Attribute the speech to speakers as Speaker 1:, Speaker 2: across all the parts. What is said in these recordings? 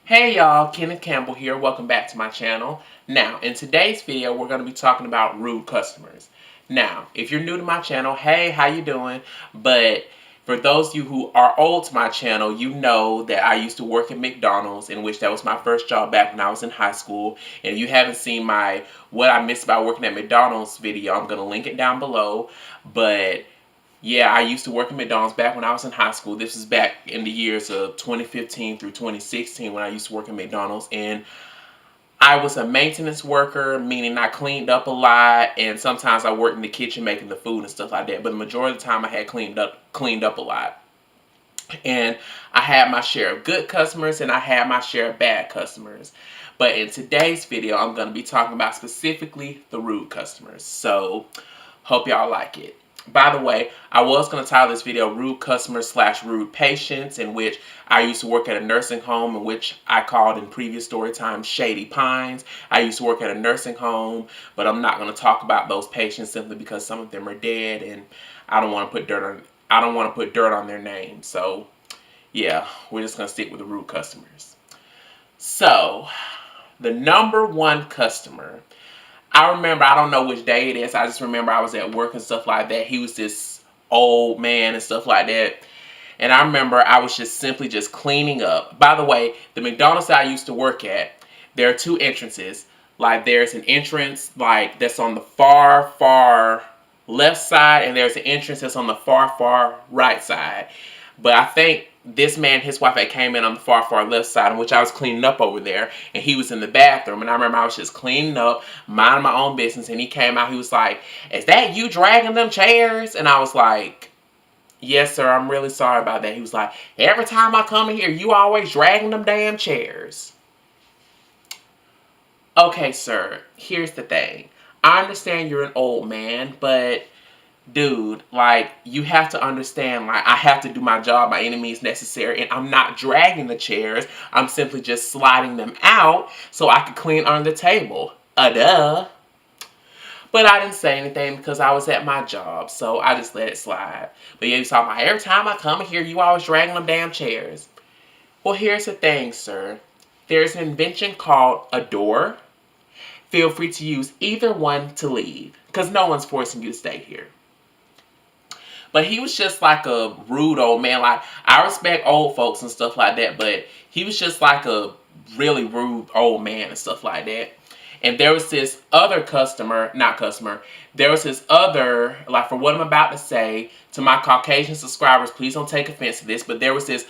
Speaker 1: Hey y'all, Kenneth Campbell here. Welcome back to my channel. Now, in today's video, we're going to be talking about rude customers. Now, if you're new to my channel, hey, how you doing? But for those of you who are old to my channel, you know that I used to work at McDonald's, in which that was my first job back when I was in high school. And if you haven't seen my What I Missed About Working at McDonald's video, I'm going to link it down below. But yeah, I used to work at McDonald's back when I was in high school. This was back in the years of 2015 through 2016 when I used to work at McDonald's. And I was a maintenance worker, meaning I cleaned up a lot. And sometimes I worked in the kitchen making the food and stuff like that. But the majority of the time I had cleaned up a lot. And I had my share of good customers and I had my share of bad customers. But in today's video, I'm going to be talking about specifically the rude customers. So, hope y'all like it. By the way, I was going to title this video Rude Customers / Rude Patients, in which I used to work at a nursing home, in which I called in previous story time Shady Pines. I used to work at a nursing home, but I'm not going to talk about those patients simply because some of them are dead and I don't want to put dirt on their name. So, yeah, we're just going to stick with the rude customers. So, the number one customer, I remember, I don't know which day it is, I just remember I was at work and stuff like that. He was this old man and stuff like that. And I remember I was just simply just cleaning up. By the way, the McDonald's that I used to work at, there are two entrances. Like there's an entrance like that's on the far left side, and there's an entrance that's on the far right side. But I think this man and his wife had came in on the far left side, in which I was cleaning up over there, and he was in the bathroom. And I remember I was just cleaning up, minding my own business, and he came out. He was like, "Is that you dragging them chairs?" And I was like, "Yes, sir. I'm really sorry about that." He was like, "Every time I come in here, you always dragging them damn chairs." Okay, sir. Here's the thing. I understand you're an old man, but dude, like, you have to understand, like, I have to do my job by any means necessary, and I'm not dragging the chairs. I'm simply just sliding them out so I can clean under the table. Duh. But I didn't say anything because I was at my job, so I just let it slide. But yeah, he's talking about, every time I come in here, you always dragging them damn chairs. Well, here's the thing, sir. There's an invention called a door. Feel free to use either one to leave, because no one's forcing you to stay here. But he was just like a rude old man. Like, I respect old folks and stuff like that, but he was just like a really rude old man and stuff like that. And there was this other there was this other, like, for what I'm about to say, to my Caucasian subscribers, please don't take offense to this, but there was this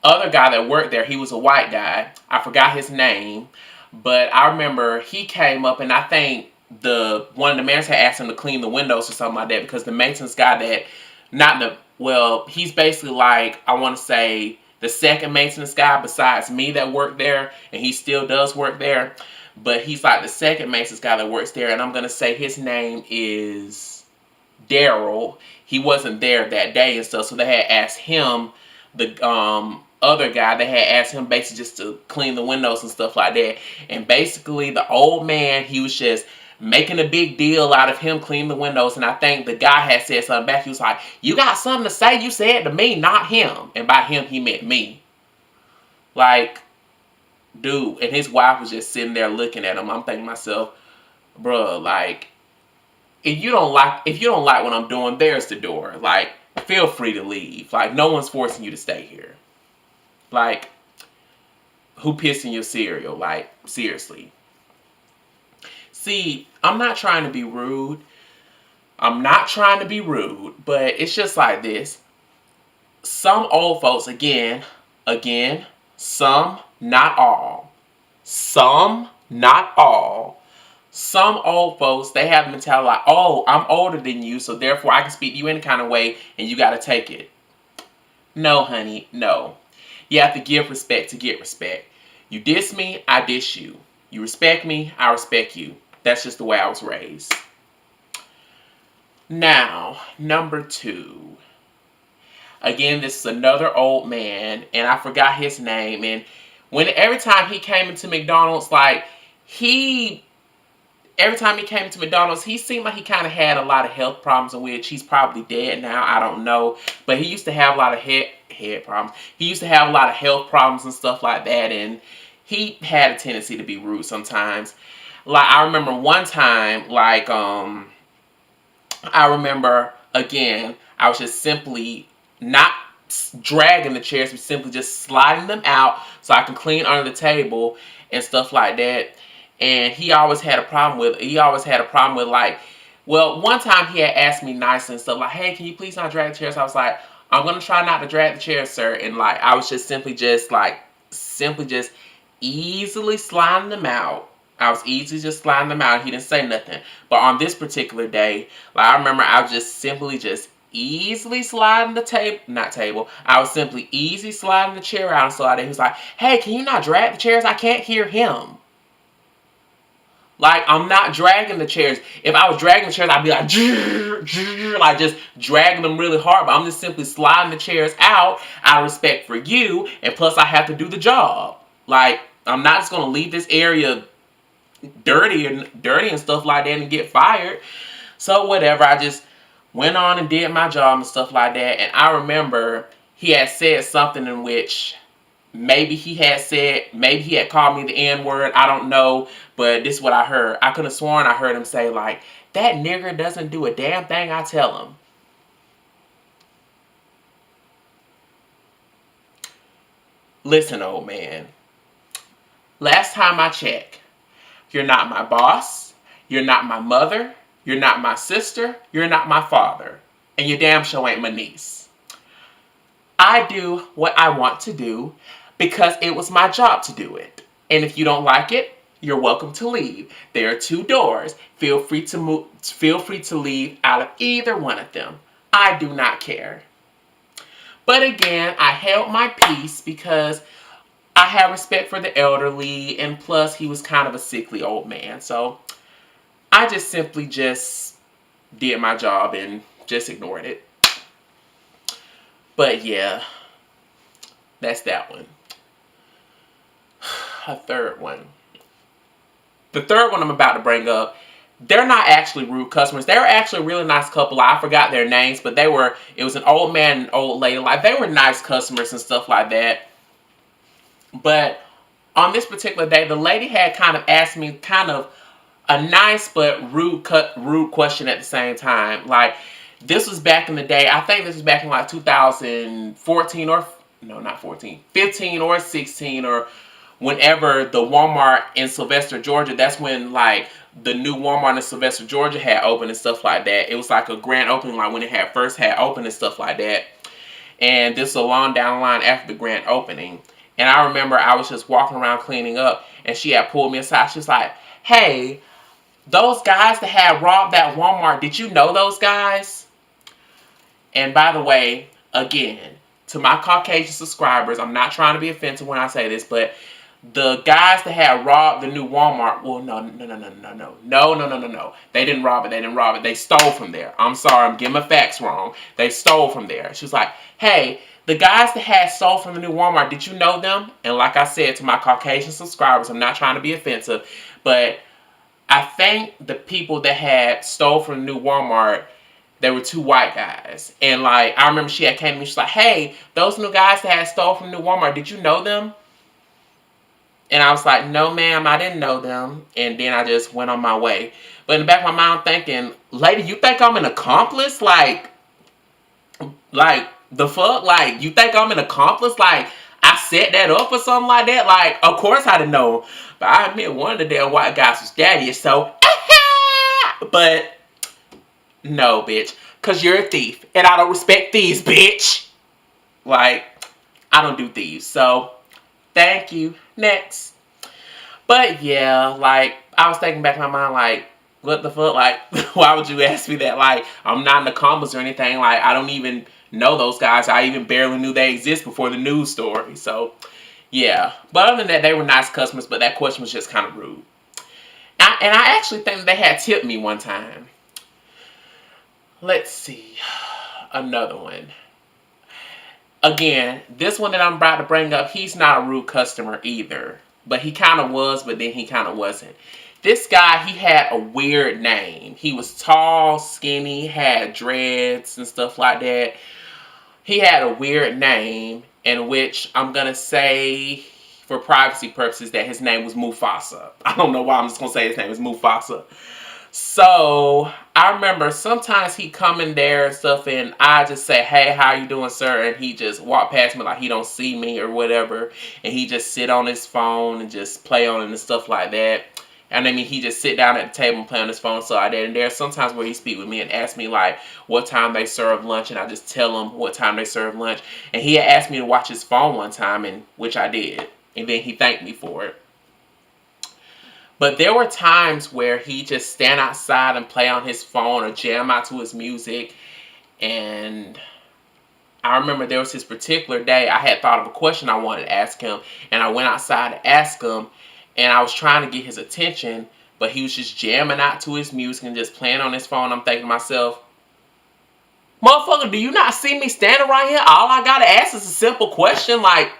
Speaker 1: other guy that worked there. He was a white guy. I forgot his name, but I remember he came up, and I think one of the managers had asked him to clean the windows or something like that, because the maintenance guy he's basically like, I want to say, the second maintenance guy besides me that worked there, and he still does work there, but he's like the second maintenance guy that works there, and I'm going to say his name is Daryl. He wasn't there that day and stuff, so they had asked him, the other guy, they had asked him basically just to clean the windows and stuff like that. And basically the old man, he was just making a big deal out of him cleaning the windows. And I think the guy had said something back. He was like, "You got something to say? You said to me, not him." And by him, he meant me. Like, dude. And his wife was just sitting there looking at him. I'm thinking to myself, bruh, like, if you don't like what I'm doing, there's the door. Like, feel free to leave. Like, no one's forcing you to stay here. Like, who pissed in your cereal? Like, seriously. See, I'm not trying to be rude. But it's just like this. Some old folks, again, some, not all. Some, not all. Some old folks, they have the mentality like, "Oh, I'm older than you, so therefore I can speak to you any kind of way, and you gotta take it." No, honey, no. You have to give respect to get respect. You diss me, I diss you. You respect me, I respect you. That's just the way I was raised. Now, number two. Again, this is another old man, and I forgot his name. And every time he came into McDonald's, like, every time he came into McDonald's, he seemed like he kind of had a lot of health problems, in which he's probably dead now. I don't know. But he used to have a lot of head problems. He used to have a lot of health problems and stuff like that. And he had a tendency to be rude sometimes. Like, I remember one time, like, I remember, again, I was just simply not dragging the chairs, but simply just sliding them out so I can clean under the table and stuff like that. And he always had a problem with, like, well, one time he had asked me nicely and stuff like, hey, can you please not drag the chairs? I was like, I'm going to try not to drag the chairs, sir. And like, I was just simply just easily sliding them out. I was easily just sliding them out. He didn't say nothing. But on this particular day, like, I remember I was just simply just easily sliding the table. I was simply easy sliding the chair out and so like that. He was like, hey, can you not drag the chairs? I can't hear him. Like, I'm not dragging the chairs. If I was dragging the chairs, I'd be like, like just dragging them really hard. But I'm just simply sliding the chairs out of respect for you. And plus, I have to do the job. Like, I'm not just going to leave this area dirty and stuff like that and get fired. So whatever, I just went on and did my job and stuff like that. And I remember he had said something in which maybe he had called me the N-word. I don't know, but this is what I heard. I could have sworn I heard him say, like, that nigger doesn't do a damn thing I tell him. Listen, old man. Last time I checked, you're not my boss, you're not my mother, you're not my sister, you're not my father, and you damn sure ain't my niece. I do what I want to do because it was my job to do it. And if you don't like it, you're welcome to leave. There are 2 doors. Feel free to leave out of either one of them. I do not care. But again, I held my peace because I have respect for the elderly, and plus he was kind of a sickly old man. So I just simply just did my job and just ignored it. But yeah, that's that one. A third one. The third one I'm about to bring up, they're not actually rude customers. They were actually a really nice couple. I forgot their names, but it was an old man and an old lady. Like, they were nice customers and stuff like that. But on this particular day, the lady had kind of asked me kind of a nice but rude question at the same time. Like, this was back in the day. I think this was back in like 2014 or, no, not 14, 15 or 16, or whenever the Walmart in Sylvester, Georgia, that's when like the new Walmart in Sylvester, Georgia had opened and stuff like that. It was like a grand opening, like when it had first had opened and stuff like that. And this was a long down the line after the grand opening. And I remember I was just walking around cleaning up, and she had pulled me aside. She was like, hey, those guys that had robbed that Walmart, did you know those guys? And by the way, again, to my Caucasian subscribers, I'm not trying to be offensive when I say this, but the guys that had robbed the new Walmart, well, no. They didn't rob it. They stole from there. I'm sorry, I'm getting my facts wrong. They stole from there. She was like, hey, the guys that had stole from the new Walmart, did you know them? And like I said to my Caucasian subscribers, I'm not trying to be offensive, but I think the people that had stole from the new Walmart, there were 2 white guys. And like, I remember she had came to me, she's like, hey, those new guys that had stole from the new Walmart, did you know them? And I was like, no, ma'am, I didn't know them. And then I just went on my way. But in the back of my mind, I'm thinking, lady, you think I'm an accomplice? Like, the fuck? Like, you think I'm an accomplice? Like, I set that up or something like that? Like, of course I didn't know. But I admit one of the damn white guys was daddy, so. But, no, bitch. Because you're a thief. And I don't respect thieves, bitch. Like, I don't do thieves. So, thank you. Next. But yeah, like, I was thinking back in my mind, like, what the fuck? Like, why would you ask me that? Like, I'm not an accomplice or anything. Like, I don't even know those guys. I even barely knew they exist before the news story. So, yeah. But other than that, they were nice customers, but that question was just kind of rude. And I actually think they had tipped me one time. Let's see. Another one. Again, this one that I'm about to bring up, he's not a rude customer either. But he kind of was, but then he kind of wasn't. This guy, he had a weird name. He was tall, skinny, had dreads and stuff like that. He had a weird name in which I'm going to say for privacy purposes that his name was Mufasa. I don't know why I'm just gonna say his name is Mufasa. So I remember sometimes he come in there and stuff, and I just say, "Hey, how you doing, sir?" And he just walk past me like he don't see me or whatever, and he just sit on his phone and just play on it and stuff like that. And I mean, he just sit down at the table and play on his phone. So I did. And there's sometimes where he speak with me and ask me like what time they serve lunch, and I just tell him what time they serve lunch. And he had asked me to watch his phone one time, and which I did, and then he thanked me for it. But there were times where he just stand outside and play on his phone or jam out to his music. And I remember there was this particular day I had thought of a question I wanted to ask him. And I went outside to ask him. And I was trying to get his attention. But he was just jamming out to his music and just playing on his phone. I'm thinking to myself, motherfucker, do you not see me standing right here? All I gotta ask is a simple question like,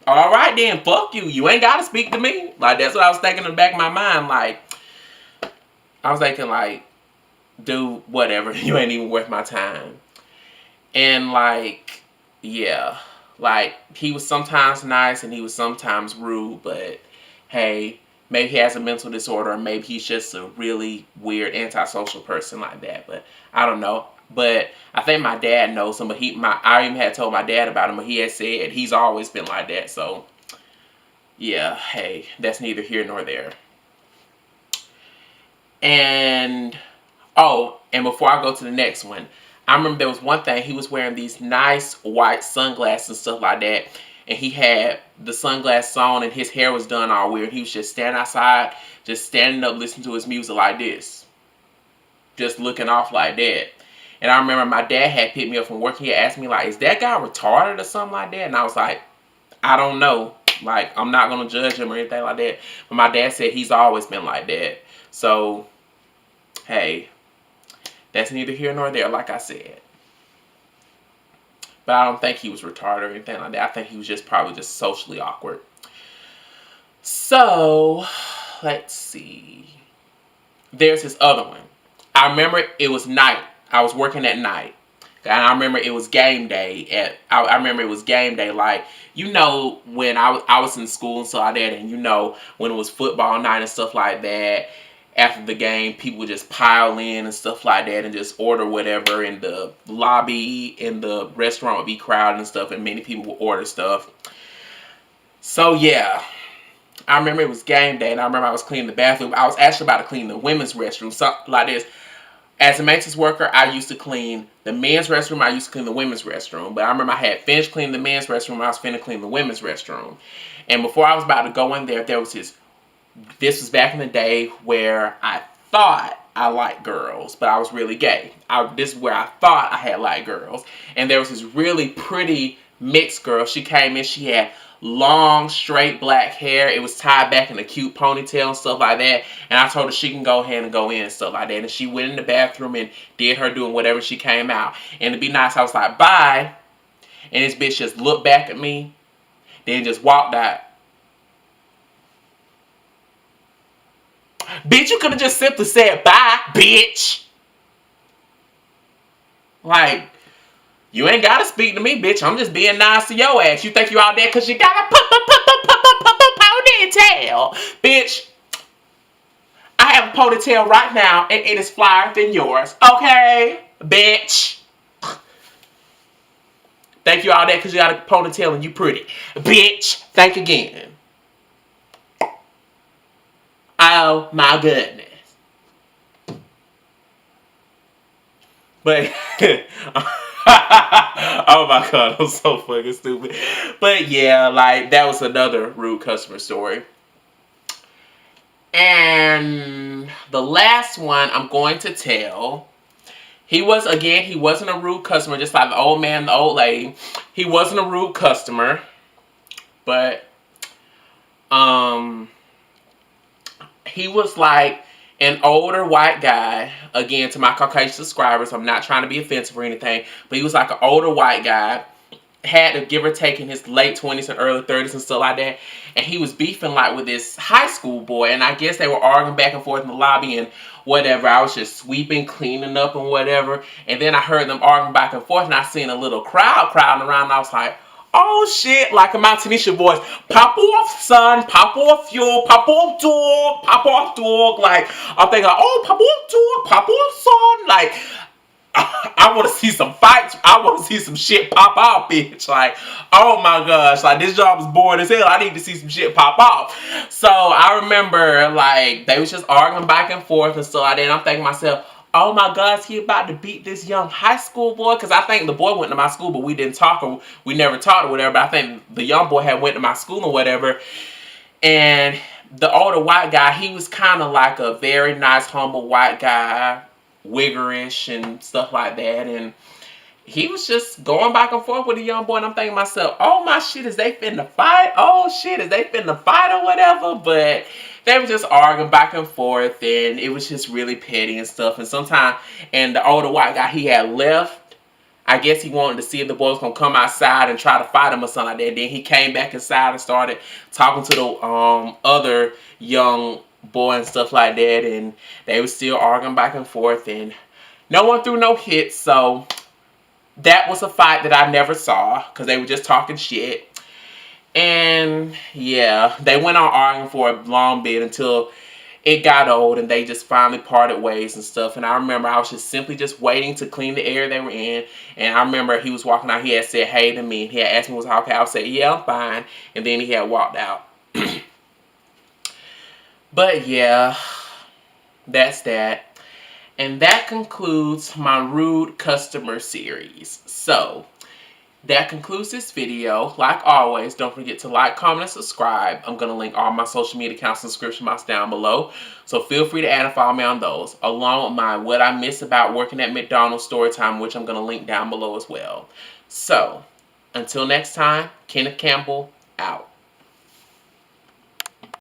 Speaker 1: all right then, fuck you. You ain't gotta speak to me. Like, that's what I was thinking in the back of my mind. Like, I was thinking like, dude, whatever. You ain't even worth my time. And like, yeah. Like, he was sometimes nice and he was sometimes rude. But, hey, maybe he has a mental disorder. Or maybe he's just a really weird antisocial person like that. But, I don't know. But I think my dad knows him, but I even had told my dad about him, but he had said he's always been like that. So, yeah, hey, that's neither here nor there. And, oh, and before I go to the next one, I remember there was one thing, he was wearing these nice white sunglasses and stuff like that, and he had the sunglasses on, and his hair was done all weird. He was just standing outside, just standing up, listening to his music like this, just looking off like that. And I remember my dad had picked me up from work. He had asked me, like, is that guy retarded or something like that? And I was like, I don't know. Like, I'm not going to judge him or anything like that. But my dad said he's always been like that. So, hey, that's neither here nor there, like I said. But I don't think he was retarded or anything like that. I think he was just probably just socially awkward. So, let's see. There's this other one. I remember it was night. I was working at night. And I remember it was game day. I remember it was game day. Like, you know, when I was in school and stuff like that. And you know, when it was football night and stuff like that. After the game, people would just pile in and stuff like that. And just order whatever. And the lobby in the restaurant would be crowded and stuff. And many people would order stuff. So, yeah. I remember it was game day. And I remember I was cleaning the bathroom. I was actually about to clean the women's restroom. Something like this. As a maintenance worker, I used to clean the men's restroom. I used to clean the women's restroom. But I remember I had finished cleaning the men's restroom. I was finna clean the women's restroom. And before I was about to go in there, there was this was back in the day where I thought I liked girls, but I was really gay. This is where I thought I had liked girls. And there was this really pretty mixed girl. She came in, she had long, straight black hair. It was tied back in a cute ponytail and stuff like that. And I told her she can go ahead and go in and stuff like that. And she went in the bathroom and did her doing whatever she came out. And to be nice, I was like, bye. And this bitch just looked back at me, then just walked out. Bitch, you could have just simply said bye, bitch. Like, you ain't gotta speak to me, bitch. I'm just being nice to your ass. You think you out there because you got a ponytail. Bitch, I have a ponytail right now and it is flyer than yours. Okay, bitch. Think you out there because you got a ponytail and you pretty. Bitch, think again. Oh my goodness. But oh my god, I'm so fucking stupid. But yeah, like that was another rude customer story. And the last one I'm going to tell, he wasn't a rude customer, just like the old man and the old lady. He wasn't a rude customer, but he was like an older white guy. Again, to my Caucasian subscribers, I'm not trying to be offensive or anything, but he was like an older white guy. Had to give or take in his late 20s and early 30s and stuff like that. And he was beefing like with this high school boy. And I guess they were arguing back and forth in the lobby and whatever. I was just sweeping, cleaning up and whatever. And then I heard them arguing back and forth and I seen a little crowd crowding around. And I was like, oh shit, like a Mountainese voice. Pop off, son. Pop off, yo. Pop off, dog. Pop off, dog. Like, I'm thinking, oh, pop off, dog. Pop off, son. Like, I want to see some fights. I want to see some shit pop off, bitch. Like, oh my gosh. Like, this job is boring as hell. I need to see some shit pop off. So, I remember, like, they was just arguing back and forth and stuff like that. And I'm thinking to myself, oh my gosh, he about to beat this young high school boy. Because I think the boy went to my school, but we didn't talk or we never talked or whatever. But I think the young boy had went to my school or whatever. And the older white guy, he was kind of like a very nice, humble white guy, wiggerish and stuff like that. And he was just going back and forth with the young boy. And I'm thinking to myself, oh my shit, is they finna fight? Oh shit, is they finna fight or whatever? But they were just arguing back and forth, and it was just really petty and stuff. And sometimes, and the older white guy, he had left. I guess he wanted to see if the boy was going to come outside and try to fight him or something like that. Then he came back inside and started talking to the other young boy and stuff like that. And they were still arguing back and forth. And no one threw no hits. So that was a fight that I never saw because they were just talking shit. And yeah, they went on arguing for a long bit until it got old and they just finally parted ways and stuff. And I remember I was just simply just waiting to clean the area they were in. And I remember he was walking out. He had said hey to me. He had asked me was I okay. I would say yeah, I'm fine. And then he had walked out. But yeah, that's that. And that concludes my rude customer series. So that concludes this video. Like always, don't forget to like, comment, and subscribe. I'm going to link all my social media accounts and description box down below. So feel free to add and follow me on those. Along with my what I miss about working at McDonald's story time, which I'm going to link down below as well. So, until next time, Kenneth Campbell, out.